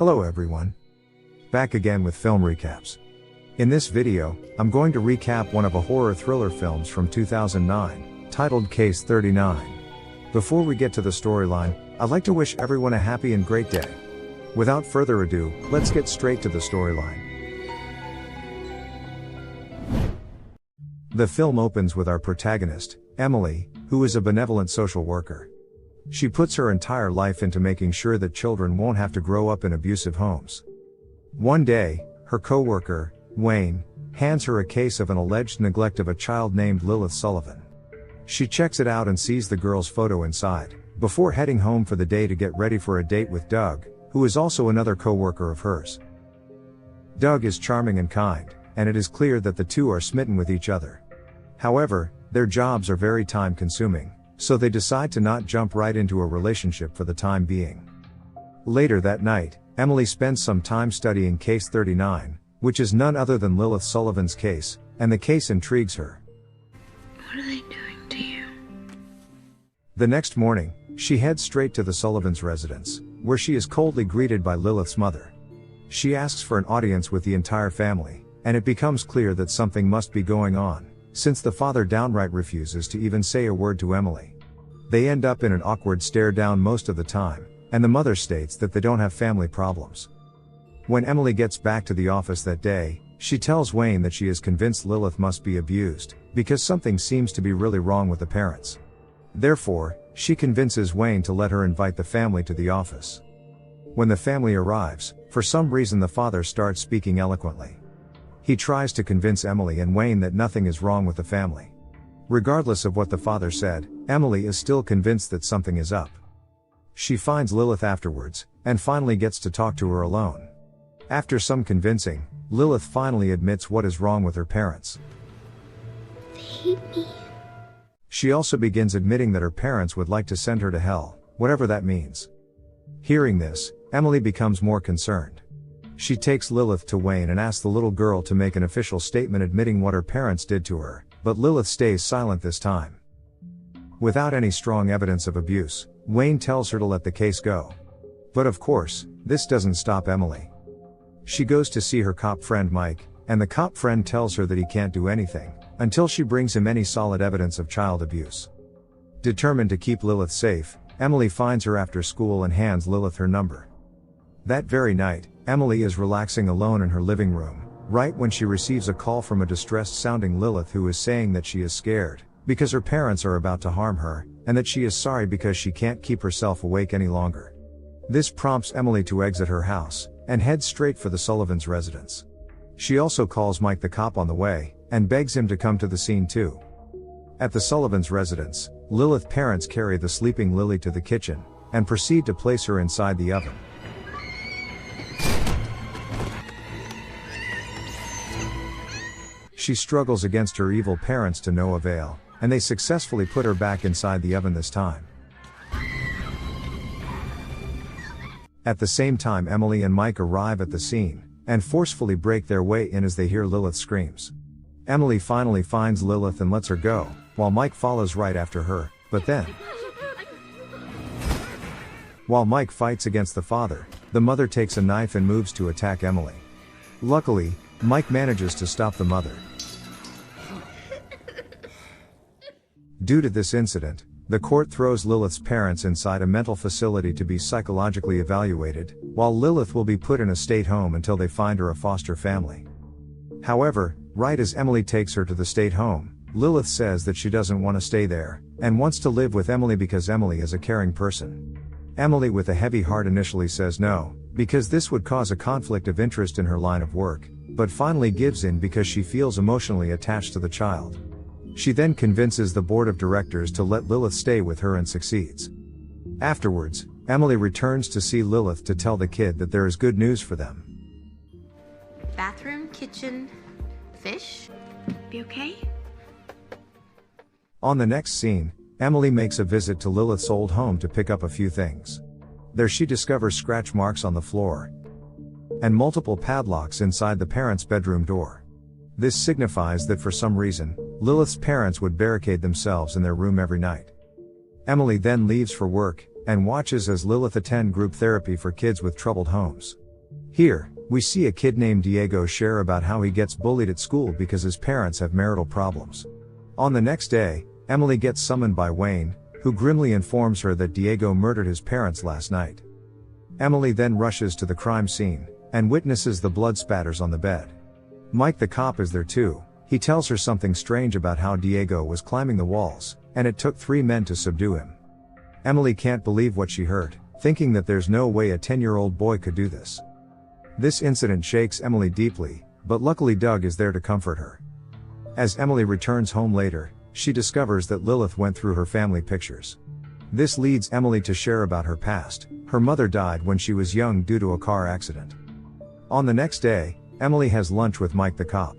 Hello everyone. Back again with film recaps. In this video, I'm going to recap one of a horror thriller films from 2009, titled Case 39. Before we get to the storyline, I'd like to wish everyone a happy and great day. Without further ado, let's get straight to the storyline. The film opens with our protagonist, Emily, who is a benevolent social worker. She puts her entire life into making sure that children won't have to grow up in abusive homes. One day, her co-worker, Wayne, hands her a case of an alleged neglect of a child named Lilith Sullivan. She checks it out and sees the girl's photo inside, before heading home for the day to get ready for a date with Doug, who is also another co-worker of hers. Doug is charming and kind, and it is clear that the two are smitten with each other. However, their jobs are very time-consuming, so they decide to not jump right into a relationship for the time being. Later that night, Emily spends some time studying Case 39, which is none other than Lilith Sullivan's case, and the case intrigues her. What are they doing to you? The next morning, she heads straight to the Sullivans' residence, where she is coldly greeted by Lilith's mother. She asks for an audience with the entire family, and it becomes clear that something must be going on, since the father downright refuses to even say a word to Emily. They end up in an awkward stare down most of the time, and the mother states that they don't have family problems. When Emily gets back to the office that day, she tells Wayne that she is convinced Lilith must be abused, because something seems to be really wrong with the parents. Therefore, she convinces Wayne to let her invite the family to the office. When the family arrives, for some reason the father starts speaking eloquently. He tries to convince Emily and Wayne that nothing is wrong with the family. Regardless of what the father said, Emily is still convinced that something is up. She finds Lilith afterwards, and finally gets to talk to her alone. After some convincing, Lilith finally admits what is wrong with her parents. They hate me. She also begins admitting that her parents would like to send her to hell, whatever that means. Hearing this, Emily becomes more concerned. She takes Lilith to Wayne and asks the little girl to make an official statement admitting what her parents did to her, but Lilith stays silent this time. Without any strong evidence of abuse, Wayne tells her to let the case go. But of course, this doesn't stop Emily. She goes to see her cop friend Mike, and the cop friend tells her that he can't do anything, until she brings him any solid evidence of child abuse. Determined to keep Lilith safe, Emily finds her after school and hands Lilith her number. That very night, Emily is relaxing alone in her living room, right when she receives a call from a distressed-sounding Lilith who is saying that she is scared, because her parents are about to harm her, and that she is sorry because she can't keep herself awake any longer. This prompts Emily to exit her house, and head straight for the Sullivans' residence. She also calls Mike the cop on the way, and begs him to come to the scene too. At the Sullivans' residence, Lilith's parents carry the sleeping Lily to the kitchen, and proceed to place her inside the oven. She struggles against her evil parents to no avail, and they successfully put her back inside the oven this time. At the same time, Emily and Mike arrive at the scene, and forcefully break their way in as they hear Lilith's screams. Emily finally finds Lilith and lets her go, while Mike follows right after her, but then, while Mike fights against the father, the mother takes a knife and moves to attack Emily. Luckily, Mike manages to stop the mother. Due to this incident, the court throws Lilith's parents inside a mental facility to be psychologically evaluated, while Lilith will be put in a state home until they find her a foster family. However, right as Emily takes her to the state home, Lilith says that she doesn't want to stay there, and wants to live with Emily because Emily is a caring person. Emily with a heavy heart initially says no, because this would cause a conflict of interest in her line of work, but finally gives in because she feels emotionally attached to the child. She then convinces the board of directors to let Lilith stay with her and succeeds. Afterwards, Emily returns to see Lilith to tell the kid that there is good news for them. Bathroom, kitchen, fish. Be okay? On the next scene, Emily makes a visit to Lilith's old home to pick up a few things. There she discovers scratch marks on the floor, and multiple padlocks inside the parents' bedroom door. This signifies that for some reason, Lilith's parents would barricade themselves in their room every night. Emily then leaves for work, and watches as Lilith attend group therapy for kids with troubled homes. Here, we see a kid named Diego share about how he gets bullied at school because his parents have marital problems. On the next day, Emily gets summoned by Wayne, who grimly informs her that Diego murdered his parents last night. Emily then rushes to the crime scene, and witnesses the blood spatters on the bed. Mike the cop is there too. He tells her something strange about how Diego was climbing the walls, and it took 3 men to subdue him. Emily can't believe what she heard, thinking that there's no way a 10-year-old boy could do this. This incident shakes Emily deeply, but luckily Doug is there to comfort her. As Emily returns home later, she discovers that Lilith went through her family pictures. This leads Emily to share about her past. Her mother died when she was young due to a car accident. On the next day, Emily has lunch with Mike the cop.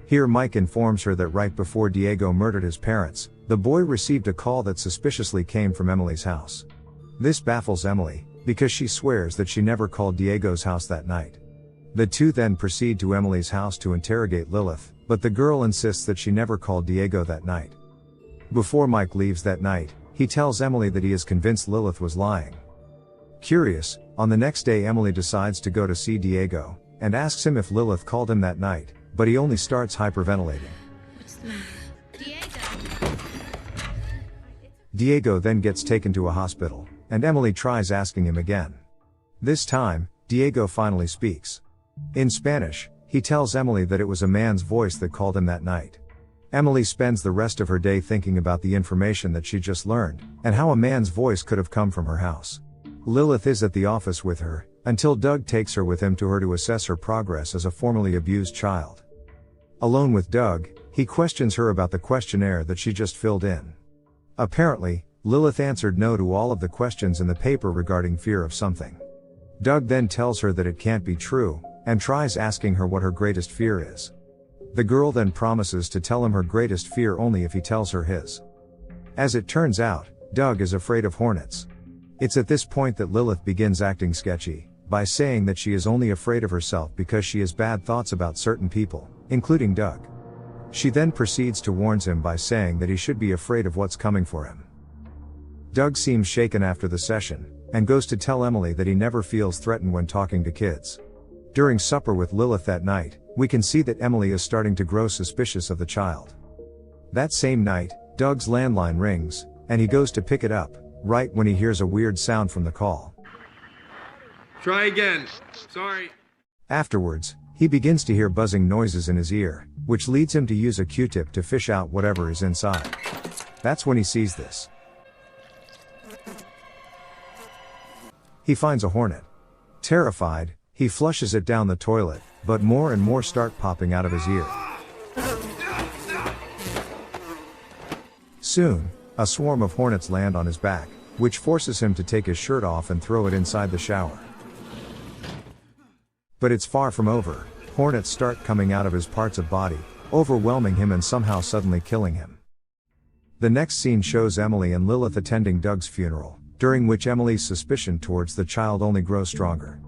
Here Mike informs her that right before Diego murdered his parents, the boy received a call that suspiciously came from Emily's house. This baffles Emily, because she swears that she never called Diego's house that night. The two then proceed to Emily's house to interrogate Lilith, but the girl insists that she never called Diego that night. Before Mike leaves that night, he tells Emily that he is convinced Lilith was lying. Curious, on the next day Emily decides to go to see Diego, and asks him if Lilith called him that night, but he only starts hyperventilating. What's the matter? Diego! Diego then gets taken to a hospital, and Emily tries asking him again. This time, Diego finally speaks. In Spanish, he tells Emily that it was a man's voice that called him that night. Emily spends the rest of her day thinking about the information that she just learned, and how a man's voice could have come from her house. Lilith is at the office with her, until Doug takes her with him to assess her progress as a formerly abused child. Alone with Doug, he questions her about the questionnaire that she just filled in. Apparently, Lilith answered no to all of the questions in the paper regarding fear of something. Doug then tells her that it can't be true, and tries asking her what her greatest fear is. The girl then promises to tell him her greatest fear only if he tells her his. As it turns out, Doug is afraid of hornets. It's at this point that Lilith begins acting sketchy, by saying that she is only afraid of herself because she has bad thoughts about certain people, including Doug. She then proceeds to warn him by saying that he should be afraid of what's coming for him. Doug seems shaken after the session, and goes to tell Emily that he never feels threatened when talking to kids. During supper with Lilith that night, we can see that Emily is starting to grow suspicious of the child. That same night, Doug's landline rings, and he goes to pick it up, right when he hears a weird sound from the call. Try again. Sorry. Afterwards, he begins to hear buzzing noises in his ear, which leads him to use a Q-tip to fish out whatever is inside. That's when he sees this. He finds a hornet. Terrified, he flushes it down the toilet, but more and more start popping out of his ear. Soon, a swarm of hornets land on his back, which forces him to take his shirt off and throw it inside the shower. But it's far from over. Hornets start coming out of his parts of body, overwhelming him and somehow suddenly killing him. The next scene shows Emily and Lilith attending Doug's funeral, during which Emily's suspicion towards the child only grows stronger.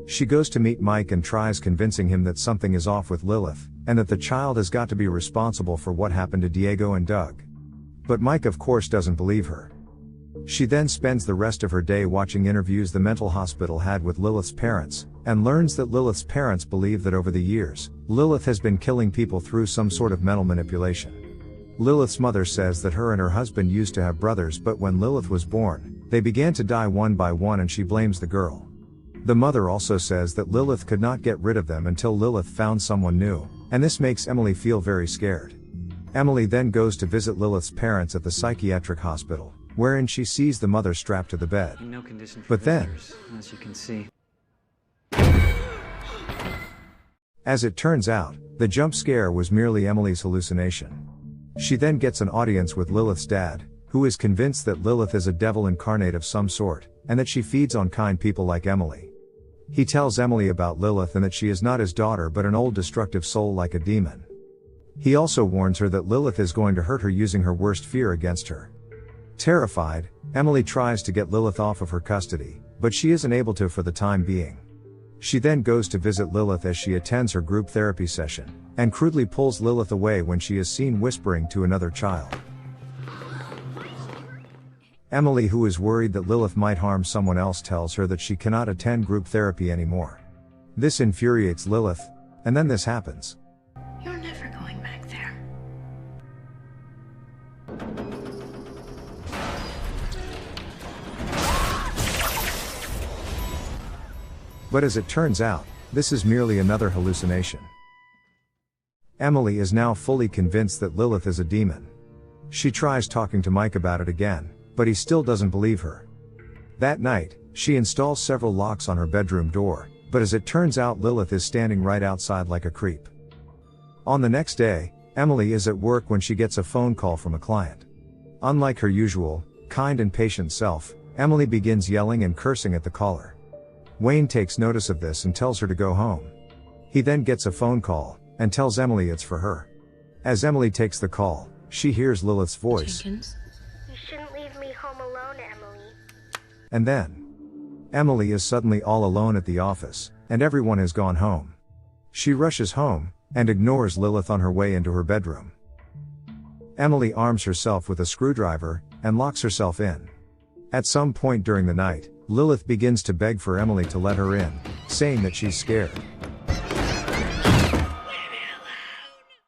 She goes to meet Mike and tries convincing him that something is off with Lilith, and that the child has got to be responsible for what happened to Diego and Doug. But Mike of course doesn't believe her. She then spends the rest of her day watching interviews the mental hospital had with Lilith's parents, and learns that Lilith's parents believe that over the years, Lilith has been killing people through some sort of mental manipulation. Lilith's mother says that her and her husband used to have brothers, but when Lilith was born, they began to die one by one, and she blames the girl. The mother also says that Lilith could not get rid of them until Lilith found someone new, and this makes Emily feel very scared. Emily then goes to visit Lilith's parents at the psychiatric hospital, wherein she sees the mother strapped to the bed. No condition for But then, visitors, as you can see. As it turns out, the jump scare was merely Emily's hallucination. She then gets an audience with Lilith's dad, who is convinced that Lilith is a devil incarnate of some sort, and that she feeds on kind people like Emily. He tells Emily about Lilith and that she is not his daughter but an old destructive soul like a demon. He also warns her that Lilith is going to hurt her using her worst fear against her. Terrified, Emily tries to get Lilith off of her custody, but she isn't able to for the time being. She then goes to visit Lilith as she attends her group therapy session, and crudely pulls Lilith away when she is seen whispering to another child. Emily, who is worried that Lilith might harm someone else, tells her that she cannot attend group therapy anymore. This infuriates Lilith, and then this happens. You're never going back there. But as it turns out, this is merely another hallucination. Emily is now fully convinced that Lilith is a demon. She tries talking to Mike about it again, but he still doesn't believe her. That night, she installs several locks on her bedroom door, but as it turns out Lilith is standing right outside like a creep. On the next day, Emily is at work when she gets a phone call from a client. Unlike her usual, kind and patient self, Emily begins yelling and cursing at the caller. Wayne takes notice of this and tells her to go home. He then gets a phone call, and tells Emily it's for her. As Emily takes the call, she hears Lilith's voice. Jenkins? You shouldn't leave me home alone, Emily. And then, Emily is suddenly all alone at the office, and everyone has gone home. She rushes home, and ignores Lilith on her way into her bedroom. Emily arms herself with a screwdriver, and locks herself in. At some point during the night, Lilith begins to beg for Emily to let her in, saying that she's scared.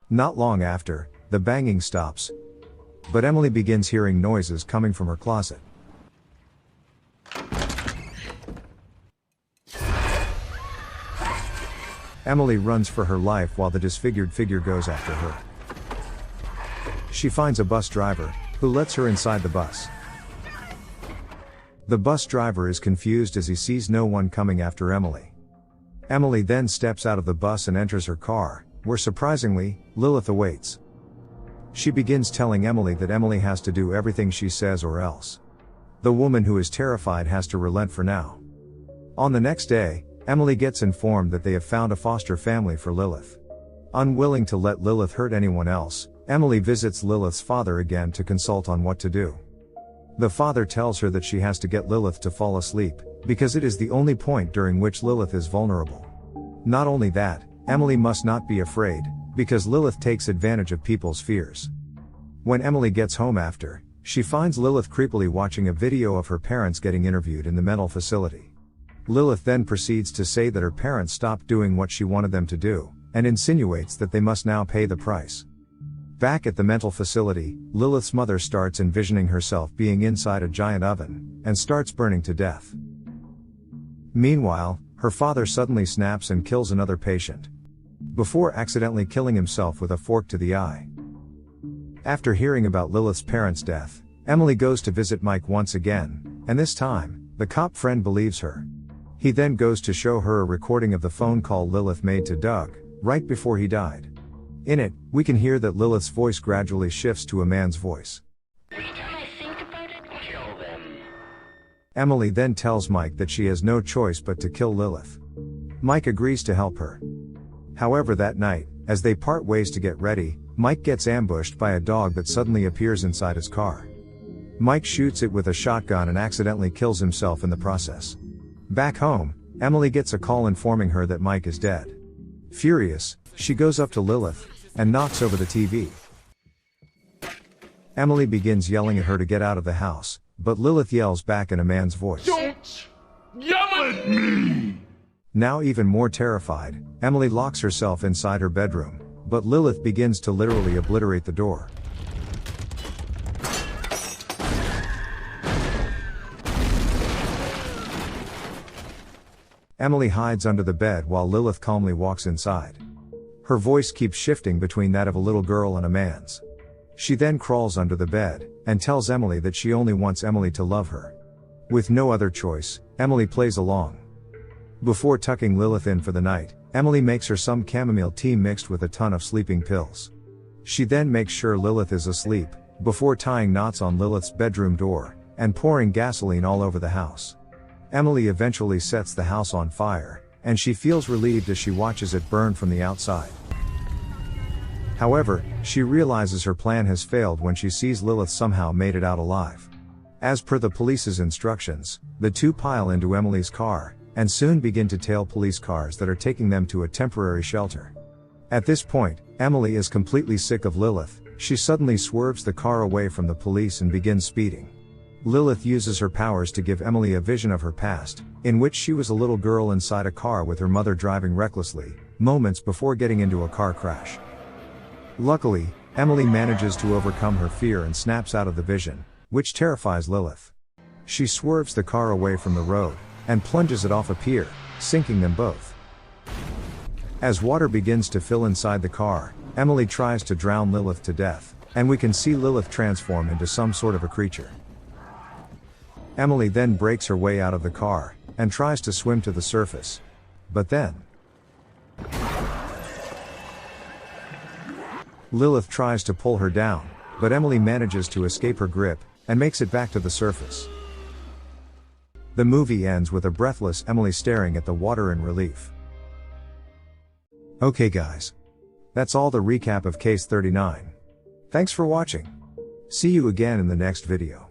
Not long after, the banging stops, but Emily begins hearing noises coming from her closet. Emily runs for her life while the disfigured figure goes after her. She finds a bus driver, who lets her inside the bus. The bus driver is confused as he sees no one coming after Emily. Emily then steps out of the bus and enters her car, where surprisingly, Lilith awaits. She begins telling Emily that Emily has to do everything she says or else. The woman who is terrified has to relent for now. On the next day, Emily gets informed that they have found a foster family for Lilith. Unwilling to let Lilith hurt anyone else, Emily visits Lilith's father again to consult on what to do. The father tells her that she has to get Lilith to fall asleep, because it is the only point during which Lilith is vulnerable. Not only that, Emily must not be afraid, because Lilith takes advantage of people's fears. When Emily gets home after, she finds Lilith creepily watching a video of her parents getting interviewed in the mental facility. Lilith then proceeds to say that her parents stopped doing what she wanted them to do, and insinuates that they must now pay the price. Back at the mental facility, Lilith's mother starts envisioning herself being inside a giant oven, and starts burning to death. Meanwhile, her father suddenly snaps and kills another patient, before accidentally killing himself with a fork to the eye. After hearing about Lilith's parents' death, Emily goes to visit Mike once again, and this time, the cop friend believes her. He then goes to show her a recording of the phone call Lilith made to Doug, right before he died. In it, we can hear that Lilith's voice gradually shifts to a man's voice. Every time I think about it, kill them. Emily then tells Mike that she has no choice but to kill Lilith. Mike agrees to help her. However, that night, as they part ways to get ready, Mike gets ambushed by a dog that suddenly appears inside his car. Mike shoots it with a shotgun and accidentally kills himself in the process. Back home, Emily gets a call informing her that Mike is dead. Furious, she goes up to Lilith, and knocks over the TV. Emily begins yelling at her to get out of the house, but Lilith yells back in a man's voice. Don't yell at me! Now even more terrified, Emily locks herself inside her bedroom, but Lilith begins to literally obliterate the door. Emily hides under the bed while Lilith calmly walks inside. Her voice keeps shifting between that of a little girl and a man's. She then crawls under the bed, and tells Emily that she only wants Emily to love her. With no other choice, Emily plays along. Before tucking Lilith in for the night, Emily makes her some chamomile tea mixed with a ton of sleeping pills. She then makes sure Lilith is asleep, before tying knots on Lilith's bedroom door, and pouring gasoline all over the house. Emily eventually sets the house on fire, and she feels relieved as she watches it burn from the outside. However, she realizes her plan has failed when she sees Lilith somehow made it out alive. As per the police's instructions, the two pile into Emily's car, and soon begin to tail police cars that are taking them to a temporary shelter. At this point, Emily is completely sick of Lilith. She suddenly swerves the car away from the police and begins speeding. Lilith uses her powers to give Emily a vision of her past, in which she was a little girl inside a car with her mother driving recklessly, moments before getting into a car crash. Luckily, Emily manages to overcome her fear and snaps out of the vision, which terrifies Lilith. She swerves the car away from the road, and plunges it off a pier, sinking them both. As water begins to fill inside the car, Emily tries to drown Lilith to death, and we can see Lilith transform into some sort of a creature. Emily then breaks her way out of the car, and tries to swim to the surface. But then, Lilith tries to pull her down, but Emily manages to escape her grip, and makes it back to the surface. The movie ends with a breathless Emily staring at the water in relief. Okay guys. That's all the recap of Case 39. Thanks for watching. See you again in the next video.